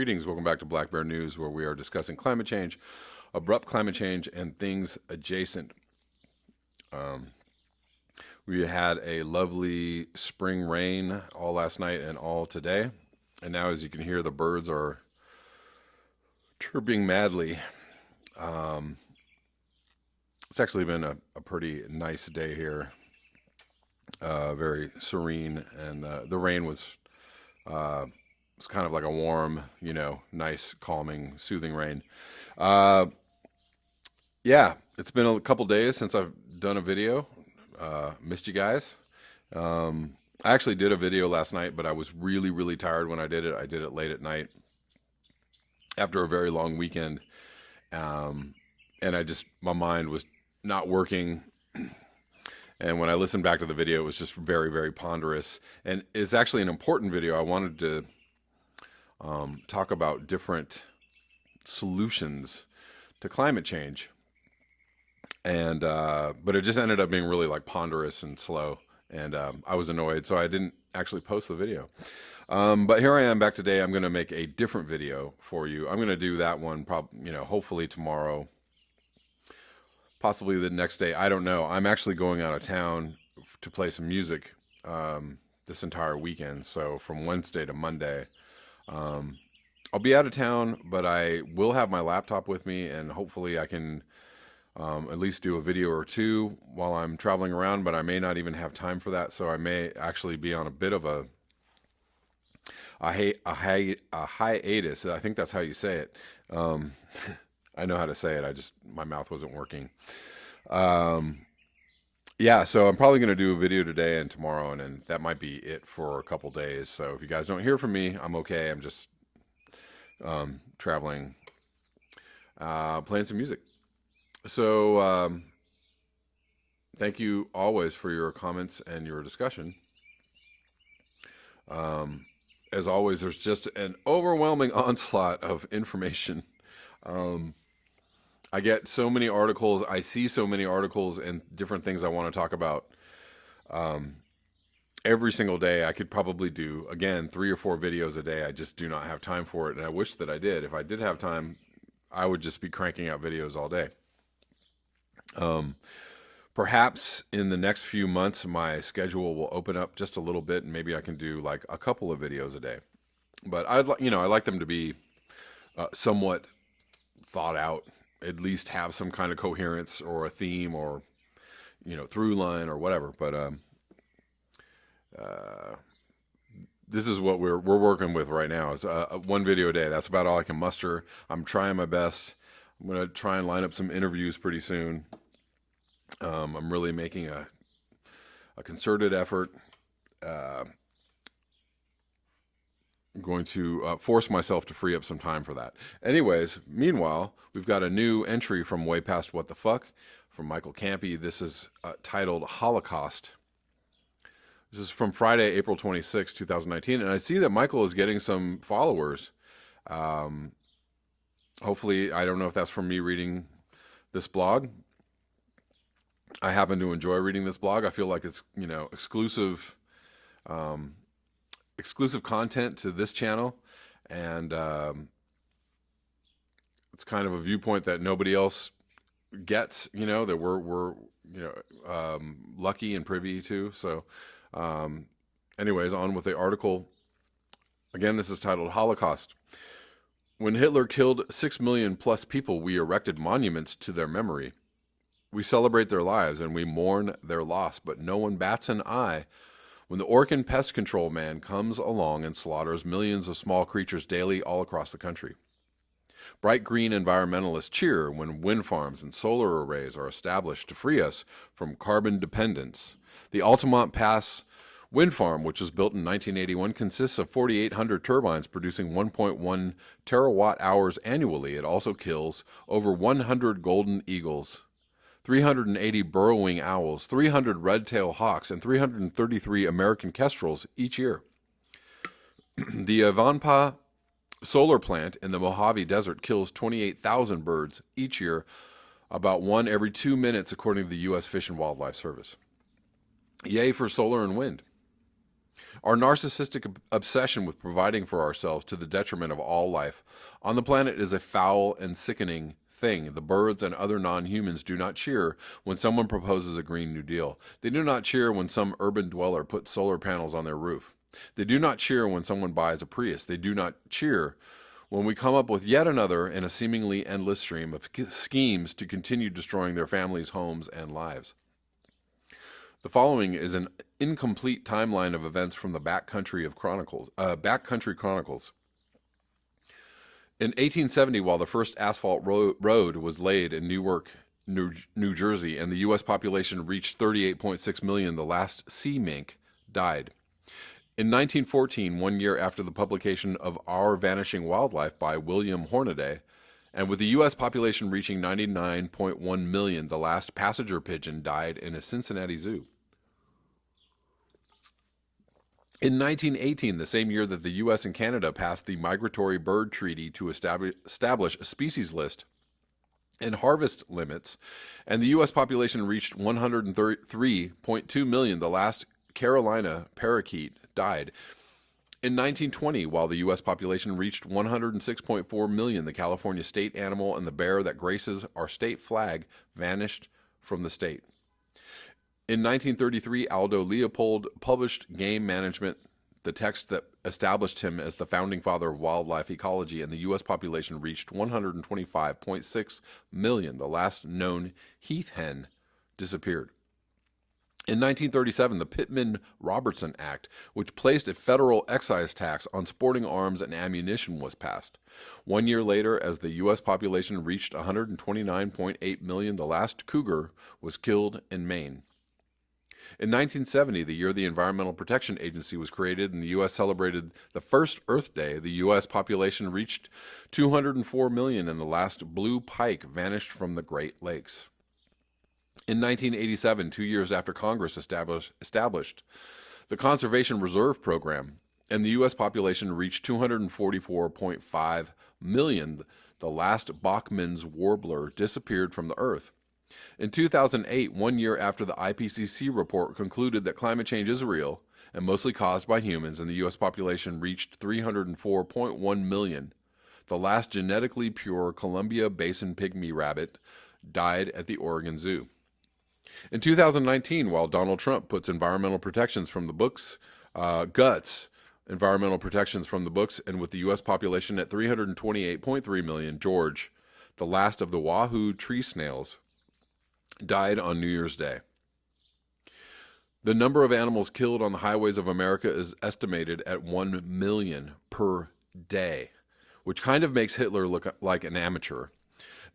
Greetings, welcome back to Black Bear News, where we are discussing climate change, abrupt climate change, and things adjacent. We had a lovely spring rain all last night and all today, and now as you can hear, the birds are chirping madly. It's actually been a pretty nice day here, very serene, and the rain was it's kind of like a warm, nice, calming, soothing rain. Yeah, it's been a couple days since I've done a video. Missed you guys. I actually did a video last night, but I was really, really tired when I did it. I did it late at night after a very long weekend. And my mind was not working. And when I listened back to the video, it was just very, very ponderous. And it's actually an important video. I wanted to talk about different solutions to climate change. And but it just ended up being really like ponderous and slow. And I was annoyed, so I didn't actually post the video. But here I am back today. I'm going to make a different video for you. I'm going to do that one, hopefully tomorrow. Possibly the next day. I don't know. I'm actually going out of town to play some music this entire weekend. So from Wednesday to Monday, I'll be out of town, but I will have my laptop with me, and hopefully I can at least do a video or two while I'm traveling around, but I may not even have time for that. So I may actually be on a bit of a hiatus. I think that's how you say it. I know how to say it. My mouth wasn't working. Yeah, so I'm probably going to do a video today and tomorrow, and then that might be it for a couple days. So if you guys don't hear from me, I'm okay. I'm just traveling, playing some music. So thank you always for your comments and your discussion. As always, there's just an overwhelming onslaught of information. I get so many articles. I see so many articles and different things I want to talk about. Every single day, I could probably do, again, 3 or 4 videos a day. I just do not have time for it, and I wish that I did. If I did have time, I would just be cranking out videos all day. Perhaps in the next few months, my schedule will open up just a little bit, and maybe I can do like a couple of videos a day. But I like them to be somewhat thought out, at least have some kind of coherence or a theme or, through line or whatever. But this is what we're working with right now is one video a day. That's about all I can muster. I'm trying my best. I'm going to try and line up some interviews pretty soon. I'm really making a concerted effort. I'm going to force myself to free up some time for that. Anyways, meanwhile, we've got a new entry from Way Past What the Fuck from Michael Campy. This is titled Holocaust. This is from Friday, April 26, 2019. And I see that Michael is getting some followers. Hopefully, I don't know if that's from me reading this blog. I happen to enjoy reading this blog. I feel like it's, exclusive content to this channel. And it's kind of a viewpoint that nobody else gets, that we're lucky and privy to. So anyways, on with the article. Again, this is titled Holocaust. When Hitler killed 6 million plus people, we erected monuments to their memory. We celebrate their lives and we mourn their loss, but no one bats an eye when the Orkin pest control man comes along and slaughters millions of small creatures daily all across the country. Bright green environmentalists cheer when wind farms and solar arrays are established to free us from carbon dependence. The Altamont Pass wind farm, which was built in 1981, consists of 4,800 turbines producing 1.1 terawatt hours annually. It also kills over 100 golden eagles, 380 burrowing owls, 300 red-tailed hawks, and 333 American kestrels each year. The Avanpa solar plant in the Mojave Desert kills 28,000 birds each year, about 1 every 2 minutes, according to the U.S. Fish and Wildlife Service. Yay for solar and wind. Our narcissistic obsession with providing for ourselves to the detriment of all life on the planet is a foul and sickening thing. The birds and other non-humans do not cheer when someone proposes a Green New Deal. They do not cheer when some urban dweller puts solar panels on their roof. They do not cheer when someone buys a Prius. They do not cheer when we come up with yet another in a seemingly endless stream of schemes to continue destroying their families, homes, and lives. The following is an incomplete timeline of events from the Backcountry Chronicles. In 1870, while the first asphalt road was laid in Newark, New Jersey, and the U.S. population reached 38.6 million, the last sea mink died. In 1914, 1 year after the publication of Our Vanishing Wildlife by William Hornaday, and with the U.S. population reaching 99.1 million, the last passenger pigeon died in a Cincinnati zoo. In 1918, the same year that the U.S. and Canada passed the Migratory Bird Treaty to establish a species list and harvest limits, and the U.S. population reached 133.2 million, the last Carolina parakeet died. In 1920, while the U.S. population reached 106.4 million, the California state animal and the bear that graces our state flag vanished from the state. In 1933, Aldo Leopold published Game Management, the text that established him as the founding father of wildlife ecology, and the U.S. population reached 125.6 million. The last known heath hen disappeared. In 1937, the Pittman-Robertson Act, which placed a federal excise tax on sporting arms and ammunition, was passed. 1 year later, as the U.S. population reached 129.8 million, the last cougar was killed in Maine. In 1970, the year the Environmental Protection Agency was created and the U.S. celebrated the first Earth Day, the U.S. population reached 204 million and the last blue pike vanished from the Great Lakes. In 1987, 2 years after Congress established the Conservation Reserve Program, and the U.S. population reached 244.5 million, the last Bachman's warbler disappeared from the earth. In 2008, 1 year after the IPCC report concluded that climate change is real and mostly caused by humans, and the U.S. population reached 304.1 million, the last genetically pure Columbia Basin pygmy rabbit died at the Oregon Zoo. In 2019, while Donald Trump puts environmental protections from the books, environmental protections from the books, and with the U.S. population at 328.3 million, George, the last of the wahoo tree snails, died on New Year's Day. The number of animals killed on the highways of America is estimated at 1 million per day, which kind of makes Hitler look like an amateur.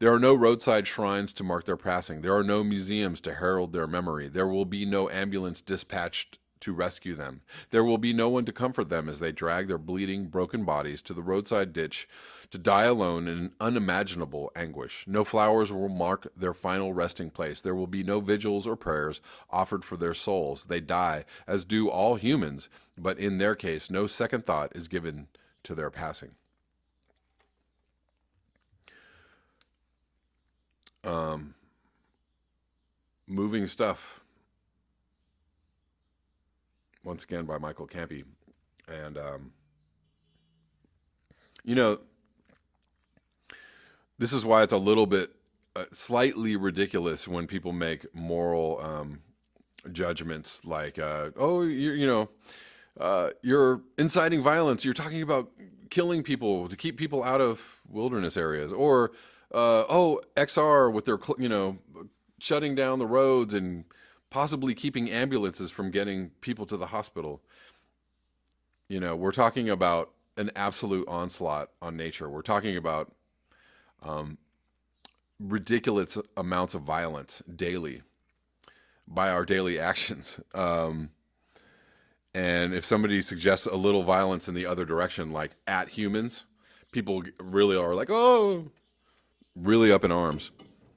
There are no roadside shrines to mark their passing. There are no museums to herald their memory. There will be no ambulance dispatched to rescue them. There will be no one to comfort them as they drag their bleeding, broken bodies to the roadside ditch to die alone in unimaginable anguish. No flowers will mark their final resting place. There will be no vigils or prayers offered for their souls. They die, as do all humans, but in their case, no second thought is given to their passing. Moving Stuff, once again by Michael Campy. And, this is why it's a little bit slightly ridiculous when people make moral judgments like, you're inciting violence. You're talking about killing people to keep people out of wilderness areas. Or, XR with their, shutting down the roads and possibly keeping ambulances from getting people to the hospital. We're talking about an absolute onslaught on nature. We're talking about ridiculous amounts of violence daily by our daily actions. And if somebody suggests a little violence in the other direction, like at humans, people really are like, oh, really up in arms.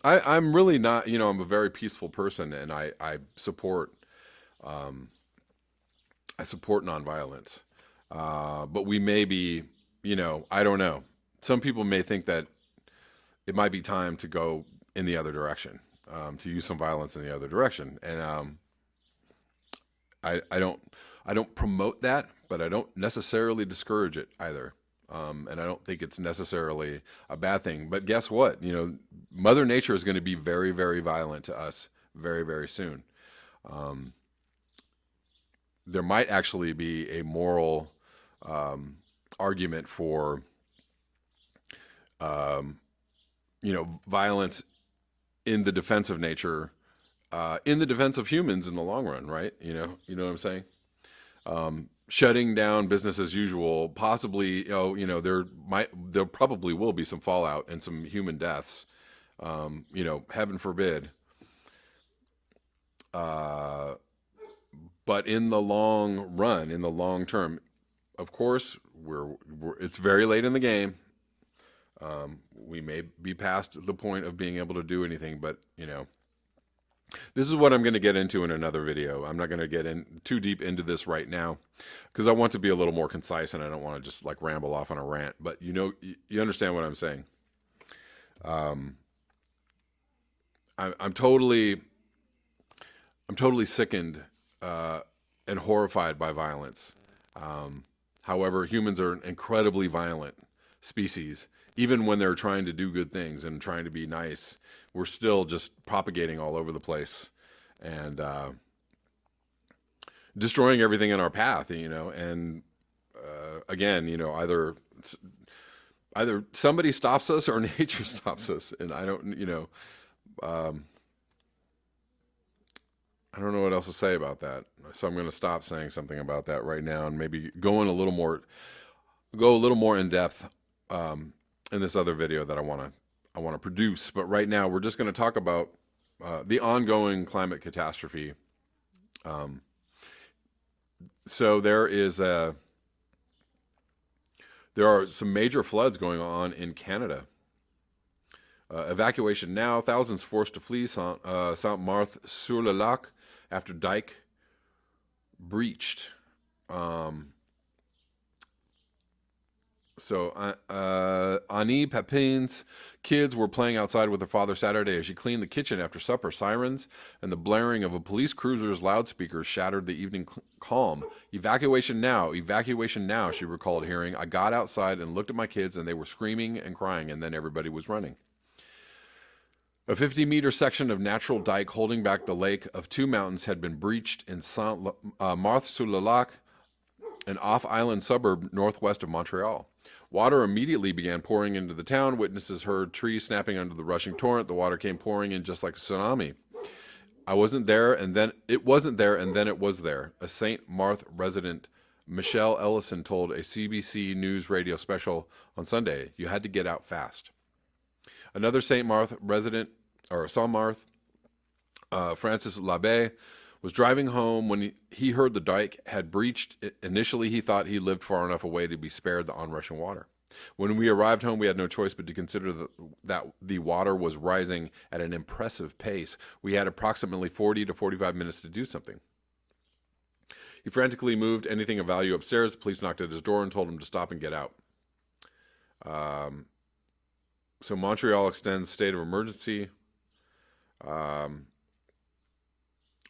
I'm really not, I'm a very peaceful person, and I support nonviolence. But we may be, I don't know. Some people may think that it might be time to go in the other direction, to use some violence in the other direction. And I I don't promote that, but I don't necessarily discourage it either. And I don't think it's necessarily a bad thing. But guess what? You know, Mother Nature is going to be very, very violent to us very, very soon. There might actually be a moral argument for, violence in the defense of nature, in the defense of humans in the long run, right? You know what I'm saying? Shutting down business as usual, possibly, there probably will be some fallout and some human deaths. Heaven forbid. But in the long run, in the long term, of course, it's very late in the game. We may be past the point of being able to do anything, but this is what I'm going to get into in another video. I'm not going to get in too deep into this right now because I want to be a little more concise and I don't want to just like ramble off on a rant, but you understand what I'm saying. I'm totally sickened and horrified by violence. However, humans are an incredibly violent species. Even when they're trying to do good things and trying to be nice, we're still just propagating all over the place and destroying everything in our path, and again, either somebody stops us or nature stops us. And I don't know what else to say about that. So I'm going to stop saying something about that right now and maybe go a little more in depth in this other video that I want to produce. But right now we're just going to talk about the ongoing climate catastrophe. So there are some major floods going on in Canada. Evacuation now. Thousands forced to flee Sainte-Marthe-sur-le-Lac after dike breached. Annie Papin's kids were playing outside with her father Saturday as she cleaned the kitchen after supper. Sirens and the blaring of a police cruiser's loudspeakers shattered the evening calm. Evacuation now, she recalled hearing. I got outside and looked at my kids and they were screaming and crying, and then everybody was running. A 50-meter section of natural dike holding back the lake of two mountains had been breached in Sainte-Marthe-sur-le-Lac, an off-island suburb northwest of Montreal. Water immediately began pouring into the town. Witnesses heard trees snapping under the rushing torrent. The water came pouring in just like a tsunami. I wasn't there, and then it wasn't there, and then it was there. A St. Marthe resident, Michelle Ellison, told a CBC News radio special on Sunday, "You had to get out fast." Another St. Marthe resident, or Sainte-Marthe, Francis Labbe, was driving home when he heard the dike had breached. Initially, he thought he lived far enough away to be spared the onrushing water. When we arrived home, we had no choice but to consider that the water was rising at an impressive pace. We had approximately 40 to 45 minutes to do something. He frantically moved anything of value upstairs. Police knocked at his door and told him to stop and get out. So Montreal extends state of emergency.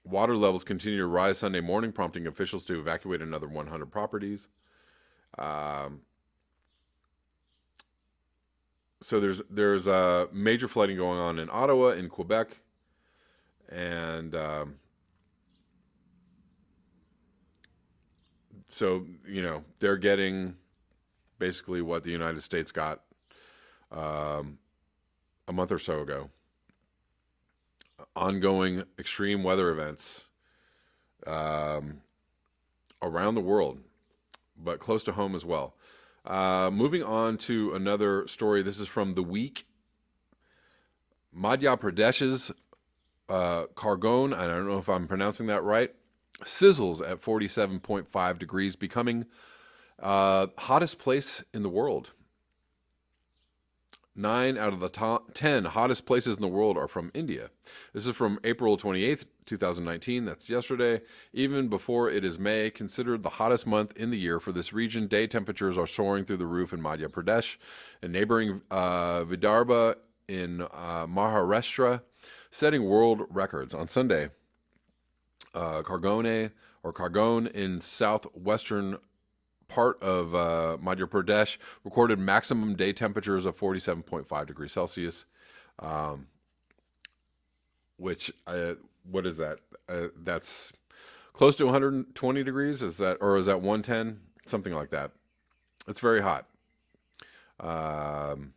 Water levels continue to rise Sunday morning, prompting officials to evacuate another 100 properties. So there's major flooding going on in Ottawa, in Quebec, and so they're getting basically what the United States got a month or so ago. Ongoing extreme weather events around the world, but close to home as well. Moving on to another story. This is from The Week. Madhya Pradesh's Khargone, I don't know if I'm pronouncing that right, sizzles at 47.5 degrees, becoming hottest place in the world. 9 out of the top 10 hottest places in the world are from India. This is from April 28th, 2019. That's yesterday. Even before it is May, considered the hottest month in the year for this region, day temperatures are soaring through the roof in Madhya Pradesh and neighboring Vidarbha in Maharashtra, setting world records. On Sunday, Khargone or Khargone in southwestern part of Madhya Pradesh recorded maximum day temperatures of 47.5 degrees Celsius, um, which what is that? That's close to 120 degrees. Is that, or is that 110? Something like that. It's very hot. Um,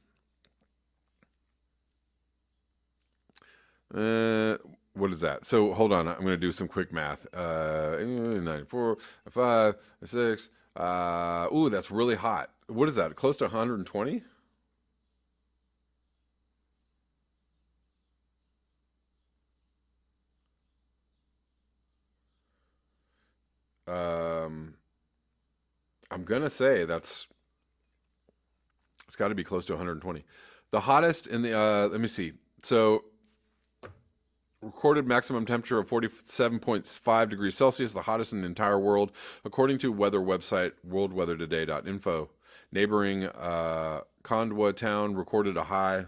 uh, what is that? So hold on. I'm going to do some quick math. 94, 5, 6. Ooh, that's really hot. What is that? Close to 120? Um, I'm gonna say it's got to be close to 120. The hottest in the let me see. So recorded maximum temperature of 47.5 degrees Celsius, the hottest in the entire world, according to weather website worldweathertoday.info. Neighboring Khandwa town recorded a high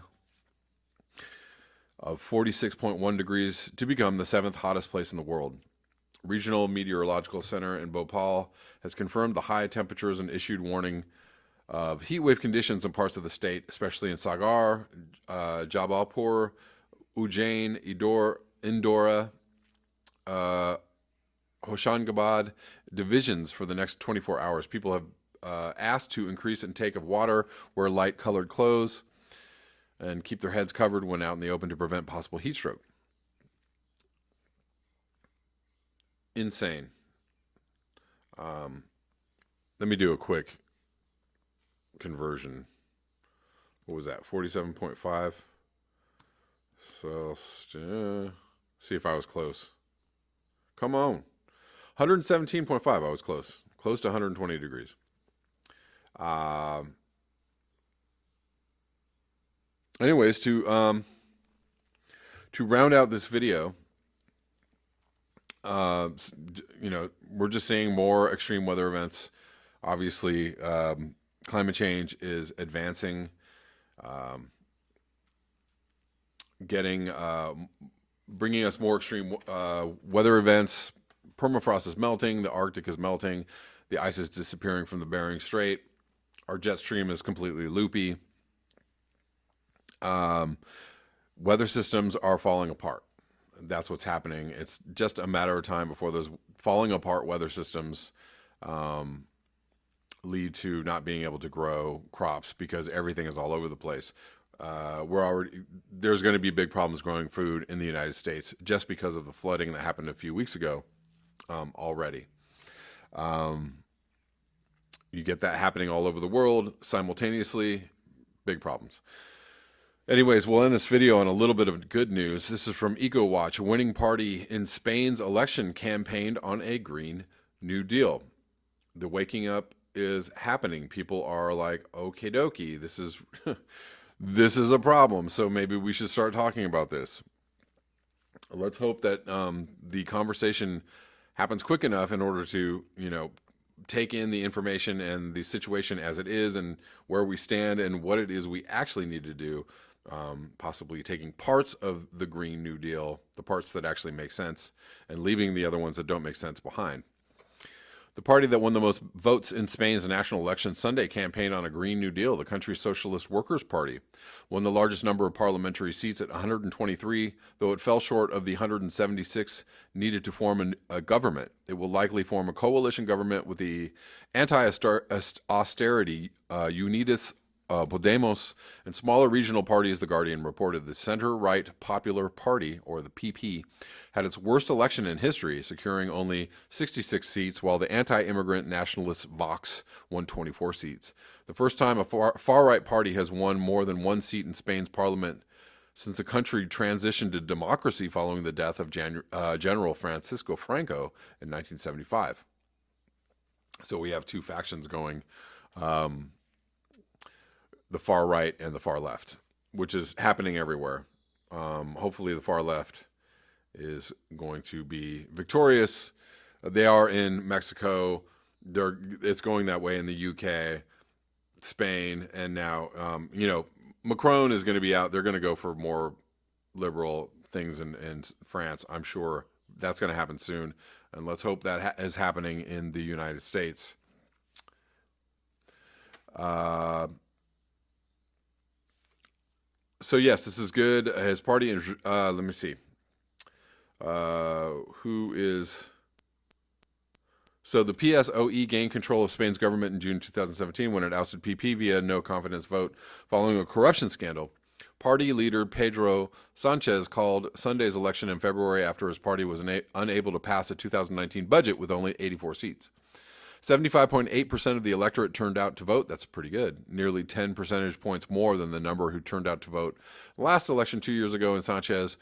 of 46.1 degrees to become the seventh hottest place in the world. Regional Meteorological Center in Bhopal has confirmed the high temperatures and issued warning of heat wave conditions in parts of the state, especially in Sagar, Jabalpur, Ujjain, Indora, uh, Hoshangabad divisions for the next 24 hours. People have asked to increase intake of water, wear light colored clothes, and keep their heads covered when out in the open to prevent possible heat stroke. Insane. Um, Let me do a quick conversion. What was that? 47.5. So, see if I was close. Come on. 117.5. I was close. Close to 120 degrees. Anyways, to round out this video, we're just seeing more extreme weather events. Obviously, climate change is advancing, bringing us more extreme weather events. Permafrost is melting. The Arctic is melting. The ice is disappearing from the Bering Strait. Our jet stream is completely loopy. Weather systems are falling apart. That's what's happening. It's just a matter of time before those falling apart weather systems lead to not being able to grow crops because everything is all over the place. There's going to be big problems growing food in the United States just because of the flooding that happened a few weeks ago already. You get that happening all over the world simultaneously, big problems. Anyways, we'll end this video on a little bit of good news. This is from EcoWatch. A winning party in Spain's election campaigned on a Green New Deal. The waking up is happening. People are like, okie dokie, this is this is a problem. So maybe we should start talking about this. Let's hope that the conversation happens quick enough in order to, take in the information and the situation as it is and where we stand and what it is we actually need to do. Possibly taking parts of the Green New Deal, the parts that actually make sense, and leaving the other ones that don't make sense behind. The party that won the most votes in Spain's national election Sunday campaigned on a Green New Deal, the country's Socialist Workers' Party, won the largest number of parliamentary seats at 123, though it fell short of the 176 needed to form a government. It will likely form a coalition government with the anti-austerity Unidas Podemos and smaller regional parties. The Guardian reported the center-right Popular Party, or the PP, had its worst election in history, securing only 66 seats, while the anti-immigrant nationalist Vox won 24 seats. The first time a far-right party has won more than one seat in Spain's parliament since the country transitioned to democracy following the death of General Francisco Franco in 1975. So we have two factions going. The far right and the far left, which is happening everywhere. Hopefully the far left is going to be victorious. They are in Mexico. It's going that way in the UK, Spain, and now, Macron is going to be out. They're going to go for more liberal things in France, I'm sure, that's going to happen soon. And let's hope that is happening in the United States. So yes, this is good. His party, let me see. Who is... So the PSOE gained control of Spain's government in June 2017 when it ousted PP via no confidence vote following a corruption scandal. Party leader Pedro Sanchez called Sunday's election in February after his party was unable to pass a 2019 budget with only 84 seats. 75.8% of the electorate turned out to vote. That's pretty good. Nearly 10 percentage points more than the number who turned out to vote last election 2 years ago, and Sanchez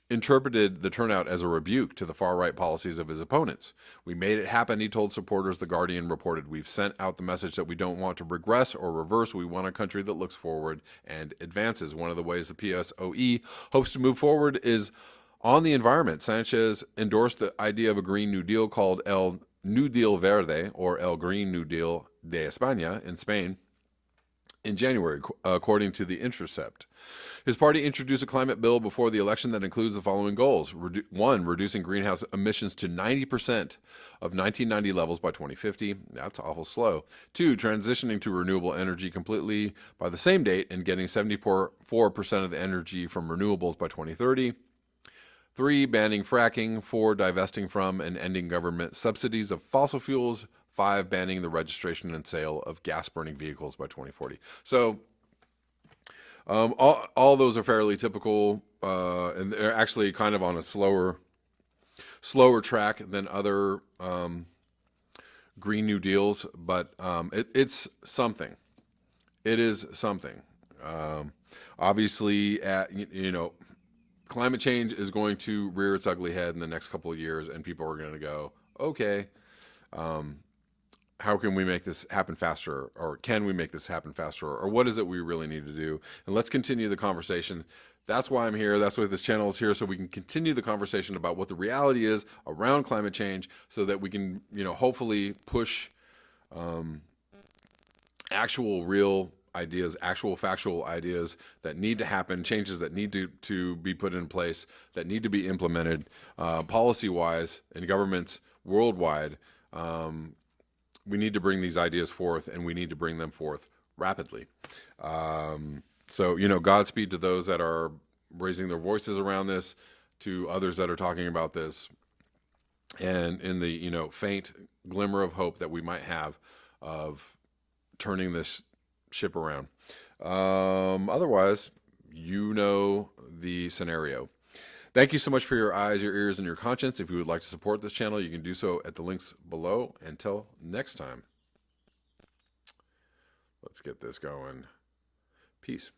interpreted the turnout as a rebuke to the far-right policies of his opponents. "We made it happen," he told supporters, The Guardian reported. "We've sent out the message that we don't want to regress or reverse. We want a country that looks forward and advances." One of the ways the PSOE hopes to move forward is on the environment. Sanchez endorsed the idea of a Green New Deal called El New Deal Verde, or El Green New Deal de España, in Spain in January, according to The Intercept. His party introduced a climate bill before the election that includes the following goals. 1, reducing greenhouse emissions to 90% of 1990 levels by 2050. That's awful slow. 2, transitioning to renewable energy completely by the same date and getting 74% of the energy from renewables by 2030. 3, banning fracking. 4, divesting from and ending government subsidies of fossil fuels. 5, banning the registration and sale of gas-burning vehicles by 2040. So all those are fairly typical, and they're actually kind of on a slower track than other Green New Deals, but it's something. It is something. Obviously, climate change is going to rear its ugly head in the next couple of years, and people are going to go, okay, how can we make this happen faster? Or can we make this happen faster? Or what is it we really need to do? And let's continue the conversation. That's why I'm here. That's why this channel is here, so we can continue the conversation about what the reality is around climate change, so that we can, hopefully push actual real ideas, actual factual ideas that need to happen, changes that need to be put in place, that need to be implemented policy-wise in governments worldwide. We need to bring these ideas forth, and we need to bring them forth rapidly. So, Godspeed to those that are raising their voices around this, to others that are talking about this, and in the, faint glimmer of hope that we might have of turning this ship around. Otherwise, the scenario. Thank you so much for your eyes, your ears, and your conscience. If you would like to support this channel, you can do so at the links below. Until next time, let's get this going. Peace.